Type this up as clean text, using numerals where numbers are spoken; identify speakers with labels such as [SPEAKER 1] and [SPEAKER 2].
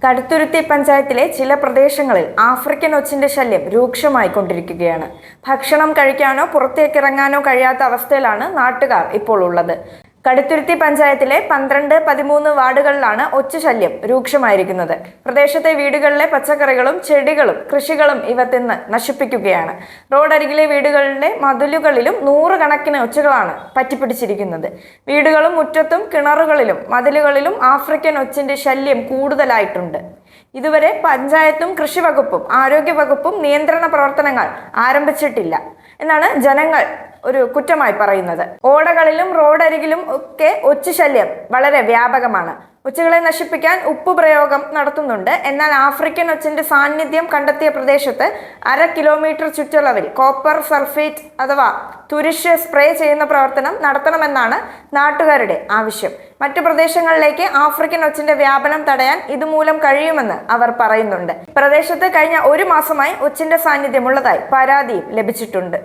[SPEAKER 1] കടുത്തുരുത്തി പഞ്ചായത്തിലെ ചില പ്രദേശങ്ങളിൽ ആഫ്രിക്കൻ ഒച്ചിന്റെ ശല്യം രൂക്ഷമായിക്കൊണ്ടിരിക്കുകയാണ്. ഭക്ഷണം കഴിക്കാനോ പുറത്തേക്കിറങ്ങാനോ കഴിയാത്ത അവസ്ഥയിലാണ് നാട്ടുകാർ ഇപ്പോൾ ഉള്ളത്. കടുത്തുരുത്തി പഞ്ചായത്തിലെ 12, 13 വാർഡുകളിലാണ് ഒച്ച് ശല്യം രൂക്ഷമായിരിക്കുന്നത്. പ്രദേശത്തെ വീടുകളിലെ പച്ചക്കറികളും ചെടികളും കൃഷികളും ഇവ തിന്ന് നശിപ്പിക്കുകയാണ്. റോഡരികിലെ വീടുകളിലെ മതിലുകളിലും 100 കണക്കിന് ഒച്ചുകളാണ് പറ്റിപ്പിടിച്ചിരിക്കുന്നത്. വീടുകളും മുറ്റത്തും കിണറുകളിലും മതിലുകളിലും ആഫ്രിക്കൻ ഒച്ചിന്റെ ശല്യം കൂടുതലായിട്ടുണ്ട്. ഇതുവരെ പഞ്ചായത്തും കൃഷി വകുപ്പും ആരോഗ്യ വകുപ്പും നിയന്ത്രണ പ്രവർത്തനങ്ങൾ ആരംഭിച്ചിട്ടില്ല എന്നാണ് ജനങ്ങൾ ഒരു കുറ്റമായി പറയുന്നത്. ഓടകളിലും റോഡരികിലും ഒക്കെ ഒച്ച് ശല്യം വളരെ വ്യാപകമാണ്. ഒച്ചുകളെ നശിപ്പിക്കാൻ ഉപ്പ് പ്രയോഗം നടത്തുന്നുണ്ട്. എന്നാൽ ആഫ്രിക്കൻ ഒച്ചിന്റെ സാന്നിധ്യം കണ്ടെത്തിയ പ്രദേശത്ത് 1/2 കിലോമീറ്റർ ചുറ്റളവിൽ കോപ്പർ സൾഫേറ്റ് അഥവാ തുരിശ് സ്പ്രേ ചെയ്യുന്ന പ്രവർത്തനം നടത്തണമെന്നാണ് നാട്ടുകാരുടെ ആവശ്യം. മറ്റു പ്രദേശങ്ങളിലേക്ക് ആഫ്രിക്കൻ ഒച്ചിന്റെ വ്യാപനം തടയാൻ ഇതുമൂലം കഴിയുമെന്ന് അവർ പറയുന്നുണ്ട്. പ്രദേശത്ത് കഴിഞ്ഞ 1 മാസമായി ഒച്ചിന്റെ സാന്നിധ്യമുള്ളതായി പരാതിയും ലഭിച്ചിട്ടുണ്ട്.